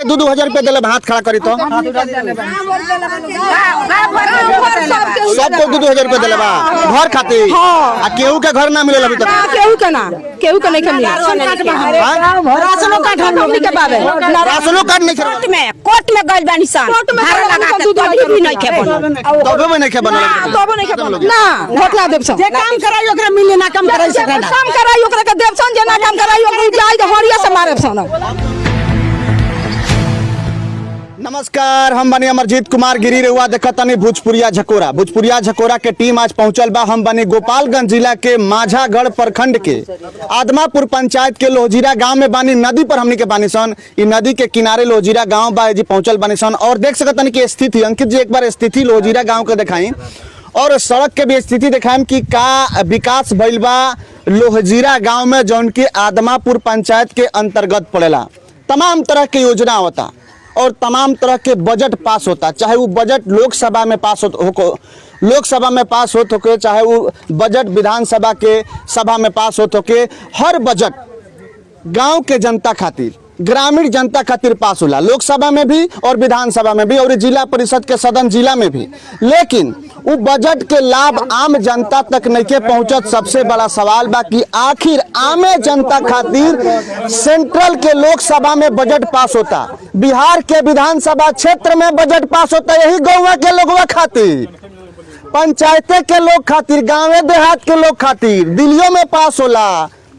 2,000 रुपया दिले हाथ खड़ा करी तो सबको 2,000 रुपया दिले बा घर खातिर आ केहू के घर ना मिले अभी तक केहू के नहीं मिला राशनो कार्ड हमनी के बाबे राशनो कार्ड नहीं कोर्ट में गइल बानी सन भाड़ा लगा के तभी भी नहीं के बनल तबे में नहीं के बनल ना घोटला देब सन जे काम कराई ओकरा मिले ना काम कराई सके ना काम कराई ओकरा के देब सन जे ना काम कराई ओकरा जाई तो हरिया से मारे सन। नमस्कार, हम बनी अमरजीत कुमार गिरी रहुआ देखतानी भोजपुरिया झकोरा के टीम आज पहुंचल बा। हम बनी गोपालगंज जिला के माझागढ़ प्रखंड के आदमापुर पंचायत के लोहजीरा गांव में बानी। नदी पर हमनी के बानी सन, इ नदी के किनारे लोहजीरा गांव बा जी पहुंचल बानी सन और देख सकतानी की स्थिति अंकित जी एक बार स्थिति लोहजीरा गांव के दिखाई और सड़क के भी स्थिति दिखाएं कि का विकास भइल बा लोहजीरा गांव में जौन की आदमापुर पंचायत के अंतर्गत पड़ेला। तमाम तरह के योजना होता और तमाम तरह के बजट पास होता, चाहे वो बजट लोकसभा में पास हो चाहे वो बजट विधानसभा के सभा में पास हो के हर बजट गांव के जनता खातिर ग्रामीण जनता खातिर पास होला, लोकसभा में भी और विधानसभा में भी और जिला परिषद के सदन जिला में भी। लेकिन वो बजट के लाभ आम जनता तक नहीं के पहुंचत। सबसे बड़ा सवाल बा कि आखिर आमे जनता खातिर सेंट्रल के लोकसभा में बजट पास होता, बिहार के विधानसभा क्षेत्र में बजट पास होता, यही गौवा के लोगवा खातिर, पंचायते के लोग खातिर, गाँव देहात के लोग खातिर दिल्लियों में पास होला,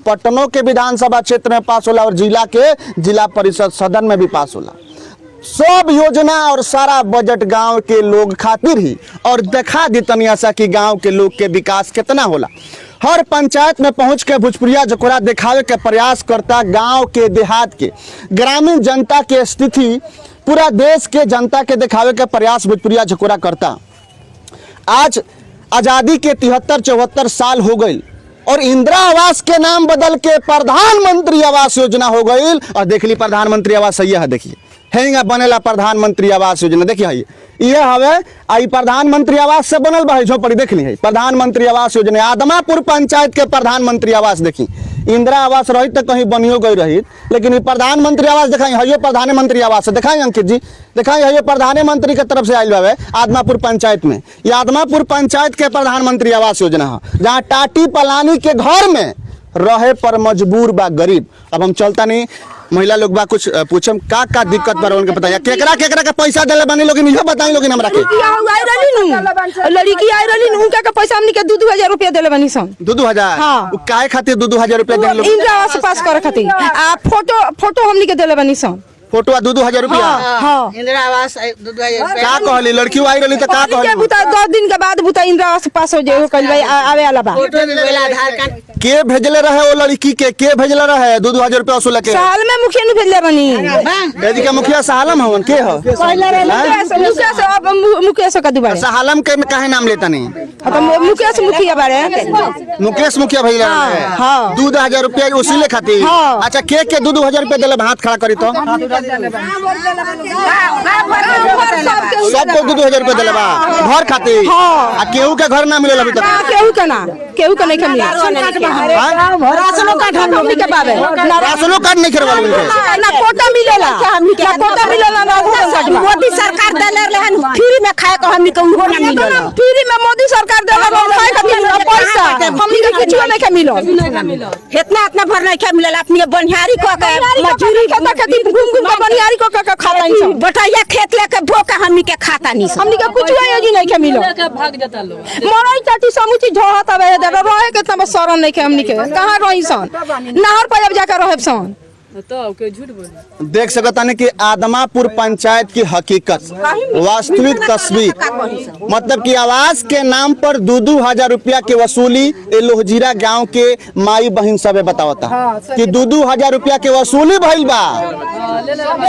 पटनों के विधानसभा क्षेत्र में पास होला और जिला के जिला परिषद सदन में भी पास होला। सब योजना और सारा बजट गांव के लोग खातिर ही और दिखा दी तनी ऐसा कि गांव के लोग के विकास कितना होला। हर पंचायत में पहुंच के भोजपुरिया झकोरा दिखावे के प्रयास करता, गांव के देहात के ग्रामीण जनता के स्थिति पूरा देश के जनता के दिखावे के प्रयास भोजपुरिया झकोरा करता। आज आजादी के 73-74 साल हो गई और इंदिरा आवास के नाम बदल के प्रधानमंत्री आवास योजना हो गई। और देख ली प्रधानमंत्री आवास है, देखिए है बनेला प्रधानमंत्री आवास योजना, देखिए ये हवे आई प्रधानमंत्री आवास से बनल बा झोपड़ी, देख ली है प्रधानमंत्री आवास योजना। आदमापुर पंचायत के प्रधानमंत्री आवास देखी, इंदिरा आवास रही तो कहीं बनियो गई रही, लेकिन ये प्रधानमंत्री आवास दिखाई है, प्रधानमंत्री आवास दिखाई अंकित जी दिखाई है, प्रधानमंत्री के तरफ से आयल बावे आदमापुर पंचायत में। ये आदमापुर पंचायत के प्रधानमंत्री आवास योजना है जहाँ टाटी पलानी के घर में रहे पर मजबूर बा गरीब। अब हम चलता नहीं महिला लोग बा कुछ पूछम का दिक्कत बा उनके बताइए केकरा का पैसा देले बानी लोग इहो बताई लोग हमरा के लड़की आई रहली उनका का पैसा हमनी के 2,000 रुपया देले बानी सन। 2,000 हां काहे खातिर 2,000 रुपया देले लोग? इंदिरा आवास पास करे खातिर आ फोटो हमनी के देले बानी सन। फोटो 2,000 रुपया हां इंदिरा आवास 2,000 का कहली लड़की आई रहली त का कहली बुता 10 दिन के बाद बुता इंदिरा आवास पास हो जाए कहली भाई आवे वाला बा। फोटो देला आधार कार्ड के भेजले रहे वो लड़की के भेजले रहे 2,000 रुपया वसूल के? साल में मुखिया ने भेजले बनी बेदी के मुखिया सालम हवन के हो मुकेश का दुबारे सालम के काहे नाम लेता नहीं तो मुकेश मुखिया बारे मुकेश मुखिया भेजले रहे 2,000 रुपया वसूले खातिर। अच्छा के 2,000 रुपया देले हाथ खड़ा करी तो सबको 2,000 रुपया दिले बा घर खातिर आ केहू के घर ना मिले अभी तक केहू के नहीं मिला राशनो कार्ड हमनी के बाबे राशनो कार्ड नहीं करवा ना कोटा मिलेला ना मोदी सरकार देले रहन फ्री में खाए को हमनी के उहो ना मिलल। फ्री में मोदी सरकार देले खाए खातिर पैसा हमनी के कुछ नहीं मिलल, इतना भर नहीं के मिलल। अपनी बनिहारी को के मजूरी खाता खातिर घूम के बनिहारी को खाता नहीं बटैया खेत लेके भोका हमनी के खाता नहीं हमनी के कुछ नहीं के मिलल। भाग जाता लोग मरई चाटी समुची ढोहत आवे देबे रहे के तब शरण नहीं के हमनी के कहां रही सन नहर पर जाकर रहब सन तो के झूठ बोल देख सकता नहीं कि आदमापुर पंचायत की हकीकत वास्तविक तस्वीर मतलब कि आवास के नाम पर 2,000 रुपया के वसूली लोहजीरा गांव के माई बहन सब बतावता कि 2,000 रुपया के वसूली भइल बा।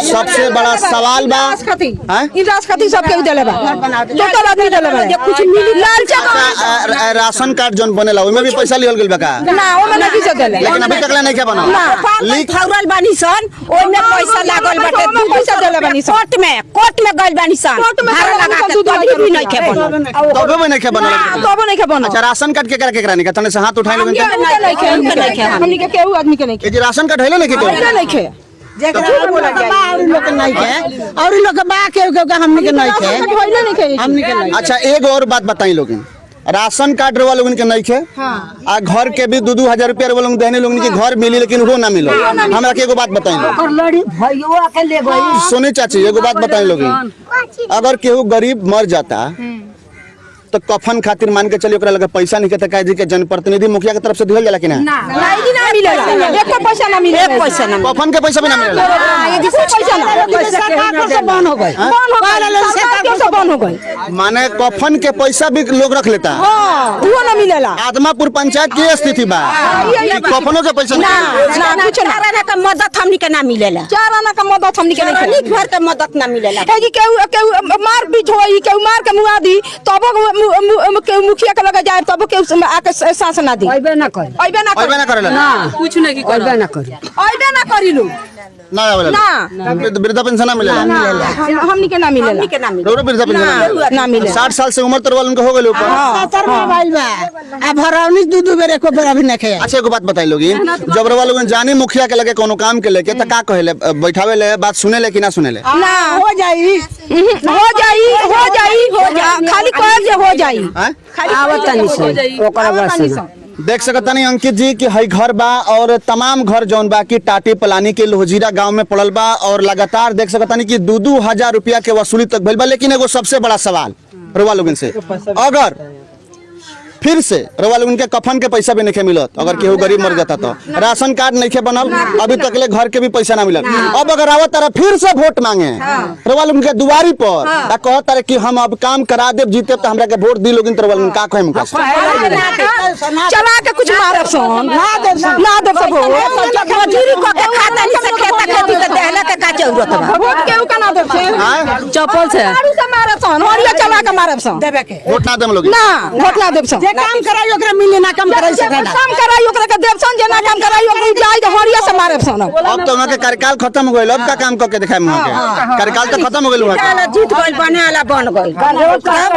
सबसे बड़ा सवाल बा सबके देले बा आदमी देले बा कुछ मिली राशन कार्ड जोन बनेला ओमे भी पैसा लिहल गेल बा का ना ओमे नहीं किछ देले लेकिन अभी तक नहीं के बना लीक फाउरल बानी सन ओमे पैसा लागल बाटे पैसा देले बानी सन कोर्ट में गइल बानी सन भाड़ा लगा के तभी भी नहीं के बनल तबे में नहीं के बनल नहीं के बनल। अच्छा राशन कार्ड के करा नहीं का तने से हाथ उठाई लोगन के हमनी के केहू आदमी के नहीं ये राशन कार्ड हैले नहीं के और लोग के बा के हमनी के नहीं खे हमनी के नहीं। अच्छा एक और बात बताई लोगिन, राशन कार्ड रवा लोगन के नहीं खे आ घर के भी 2-2 हजार रुपया रवा लोगन देने लोगन के घर मिली लेकिन वो ना मिलो। हमरा के एगो बात बताई लो सुनी चाची, एगो बात बताई लोगिन, अगर केहू गरीब मर जाता तो कफन खातिर मान के चलिए ओकरा लगे पैसा नहीं के जी के जनप्रतिनिधि मुखिया के तरफ से दिहल जाला कि ना? नहीं ना मिलेला, एको पैसा ना मिलेला, एक पैसा ना कफन के पैसा भी ना मिलेला। ये पैसा ना सरकार से बंद हो गई, बंद हो गई। माने कफन के पैसा भी लोग रख लेता। हां वो ना मिलेला। आदमापुर पंचायत की स्थिति बा कि कफनों के पैसा ना कुछ ना का मदद हमनी के ना मिलेला, 4 आना का मदद हमनी के नहीं, घर के मदद ना मिलेला। है कि केहू मार पीट होई, केहू मार के मुआ दी तब के मुखिया के लगे जाए तब के आके सांस ना दी, अइबे ना करी, अइबे ना करेला ना कुछ नहीं की अइबे ना करी, अइबे ना करी लो ना आवेला ना वृद्धा पेंशन ना मिलेला। हमनी के ना मिलेला, हमनी के ना मिलेला। रोरो वृद्धा पेंशन ना मिले। 60 साल से उम्र तरवाल उनके हो गेल ऊपर। 70 में भाई बा आ भरावनी दू बेर एको बेर अभी नहीं खाया। अच्छा एगो बात बताई लोगी, जब रवा लोगन जानी मुखिया के लगे कोनो काम के लेके त का कहेले, बैठावे ले, बात सुने ले कि ना सुने ले? ना हो जाई खाली कह जे हो जाई, हैं? आवत नहीं से ओकरा बस देख सकता नहीं अंकित जी कि हई घर बा और तमाम घर जौन बा की टाटी पलानी के लोहजीरा गांव में पड़ल बा और लगातार देख सकता नहीं कि 2-2 हजार रुपया के वसूली तक भइल बा। लेकिन एगो सबसे बड़ा सवाल रवा लोगन से, अगर फिर से रवा लोगन के कफन के पैसा भी नहीं मिलत, अगर केहू गरीब मर जाता तो राशन कार्ड नहीं बनल, अभी तक ले घर के भी पैसा ना मिलत, अब अगर आवत तारा फिर से वोट मांगे रवा लोगन के दुआरी पर आ कहत तारे कि हम अब काम करा देब, जीते तो हमरा के वोट दी लोगन, रवा लोगन का कहेम? चला के कुछ मारब सोन ना देब सब मजूरी क के खाता नहीं से खेता खेती के देहला के का जरूरत बा? वोट केहू का ना देब से चप्पल से दारू से मारब सोन, हरिया चला के मारब सोन, देबे के वोट ना देम लोग ना वोट ना देब सोन, जे काम कराई ओकरा मिले ना काम कराई से काम कराई ओकरा के देब सोन, जे ना काम कराई ओकरा जाई तो हरिया से मारब सोन। अब तो वहाँ के कार्यकाल खत्म हो गइल, अब का काम करके दिखाए वहाँ के कार्यकाल तो खत्म हो गइल वहाँ के। जीत गइल बने वाला बन गइल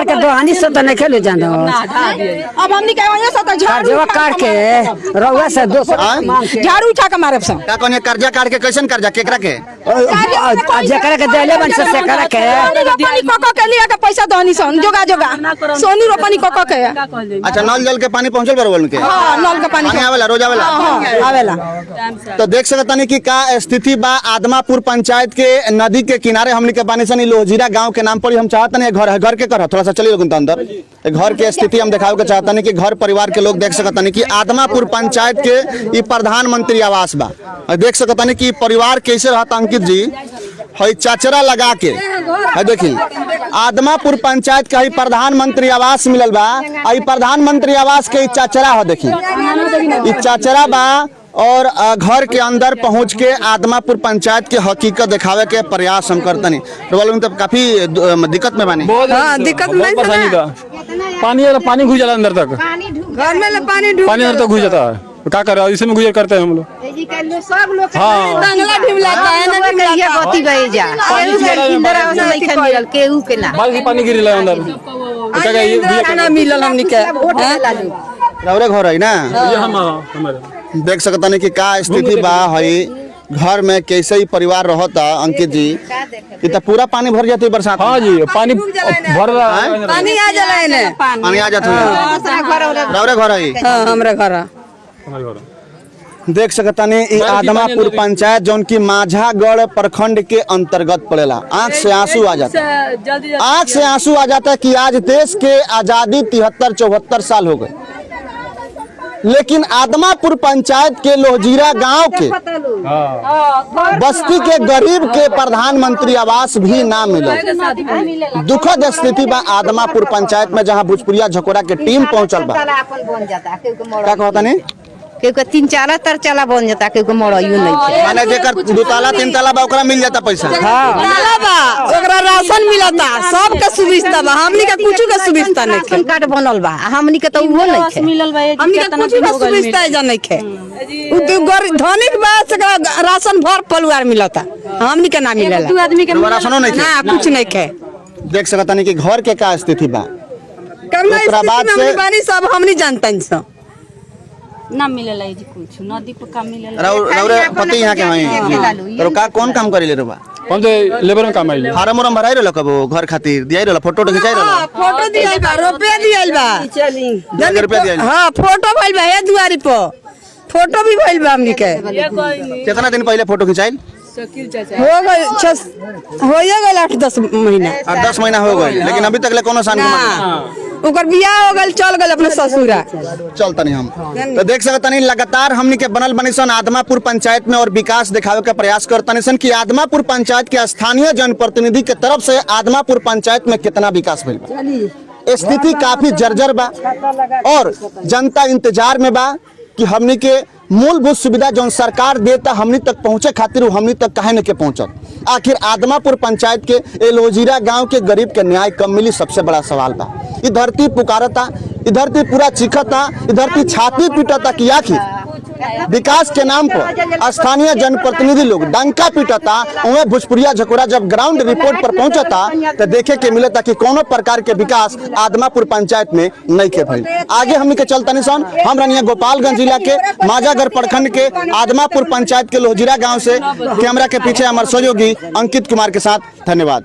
के दोहानी से तो नहीं खेले जाना। अब हमनी के वहां से तो जेवा काट के रउआ से झाड़ू उठा के मारब सोन। का कहने कर्जा काट के कैसन कर्जा केकरा के? जेकरा के देले बन से सेकरा के रोपनी कोको के लिए के पैसा दहनी सोन, जोगा सोनी रोपनी कोको के। अच्छा नल जल के पानी पहुंचल बरवन के? हां नल के पानी आवेला रोज आवेला। आवेला। तो देख सकता नहीं कि का स्थिति बा आदमापुर पंचायत के नदी के किनारे हमनी के पानी सनी लोहजीरा गांव के नाम पर हम चाहता नहीं घर के कर थोड़ा सा चलिए लोगन अंदर घर के स्थिति हम दिखावे के चाहता नहीं कि घर परिवार के लोग देख सकता नहीं कि आदमापुर पंचायत के ई प्रधानमंत्री आवास बा। देख सकता नहीं कि परिवार कैसे रहता अंकित जी, हई चाचरा लगा के है देखी आदमापुर पंचायत के हई प्रधानमंत्री आवास मिलल बा। आई प्रधानमंत्री आवास के चाचरा है देखी ई चाचरा बा और घर के अंदर पहुंच के आदमापुर पंचायत के हकीकत दिखावे के प्रयास हम करतनी। तो काफी दिक्कत में बानी। हाँ दिक्कत नहीं पानी घुस जाला अंदर तक, घर में पानी पानी अंदर तक घुस जाता है, क्या कर रहा है? इसी में गुजर करते हैं हम लोग। सब लोग हाँ दंगला भी लगता है ना, कहिए गति गई जा इंदिरा आवास नहीं खे मिलल केहू के ना, बाल की पानी गिरी ला अंदर क्या क्या ये ना मिलल हमनी के। रौरे घर है ना, ये हम हमारे देख सकता नहीं कि का स्थिति बा हई घर में कैसे ही परिवार रहता अंकित जी। ये तो पूरा पानी भर जाती बरसात। हाँ जी पानी भर रहा है, पानी आ जाला है, पानी आ जाता है। रौरे घर है? हां हमरा घर हमारे घर। देख सकता नहीं आदमापुर पंचायत जौन की माझागढ़ प्रखंड के अंतर्गत पड़ेला। आंख से आंसू आ जाता है, जल्दी आंख से आंसू आ जाता है कि आज देश के आजादी 73-74 साल हो गए, लेकिन आदमापुर पंचायत के लोहजीरा गांव के बस्ती के गरीब के प्रधानमंत्री आवास भी ना मिले। दुखद स्थिति बा आदमापुर पंचायत में, जहां भोजपुरिया झकोरा के टीम पहुंचल बा। क्या कहता नहीं केहू 3-4 तरचला बन जाता, केहू मरइयो नहीं माने जेकर 2 ताला 3 ताला बा ओकरा मिल जाता पैसा। नाला बा ओकरा राशन मिलता, सब के सुविधा बा, हमनी के कुछ के सुविधा नहीं राशन कार्ड बनल बा, हमनी के तो वो नहीं खे मिलल बा, हमनी के कुछ के सुविधा जा नहीं खे। धनिक बा से राशन भर परिवार मिलता, हमनी के ना मिलेला, 2 आदमी के राशनो नहीं थे। ना कुछ नहीं खे। देख सकता नहीं कि घर के का स्थिति बा। करना ओकरा बाद स्थिति में से हमनी बानी सब हमनी जानता सब। ना मिलेला जी कुछ नदी पे काम मिलेला रौरे पति यहाँ के हैं तो का कौन काम करेले रुबा हम तो लेबर में काम आइले फार्म उरम भराई रहल कबो घर खातिर दियाई रहल फोटो खिंचाई रहल फोटो दियल बा रुपया दियल बा रुपया दियाई हाँ फोटो भइल बा ये दुआरी पर फोटो भी भइल बा हमनी के कितना दिन पहले फोटो खिंचाई शकील चाचा हो गए होइए गए 8-10 महीना 8-10 महीना हो गए लेकिन अभी तक ले कोनो शान ओकर बियाह हो गल चल गल अपने ससुरा चलता नहीं हम तो देख सकता नहीं लगातार हमनी के बनल बनी सन आदमापुर पंचायत में और विकास दिखावे का प्रयास करता नहीं सन कि आदमापुर पंचायत के स्थानीय जनप्रतिनिधि के तरफ से आदमापुर पंचायत में कितना विकास भइल बा स्थिति काफी जर्जर बा और जनता इंतजार में बा कि हमनी के मूलभूत सुविधा जो सरकार देता हमनी तक पहुंचे खातिर हमनी तक काहे न के पहुंचत। आखिर आदमापुर पंचायत के एलोजीरा गांव के गरीब के न्याय कब मिली सबसे बड़ा सवाल बा। ई धरती पुकारता, ई धरती पूरा चीखता, ई धरती छाती पीटता कि आखिर विकास के नाम पर स्थानीय जनप्रतिनिधि लोग डंका पीटता। उन्हें भोजपुरिया झकोरा जब ग्राउंड रिपोर्ट पर पहुंचता तो देखे के मिलता कि कोनो प्रकार के विकास आदमापुर पंचायत में नहीं के भइल। आगे हमनी के चलता निशान हम रनिया गोपालगंज जिला के माजागर प्रखंड के आदमापुर पंचायत के लोहजीरा गांव से कैमरा के पीछे हमारे सहयोगी अंकित कुमार के साथ। धन्यवाद।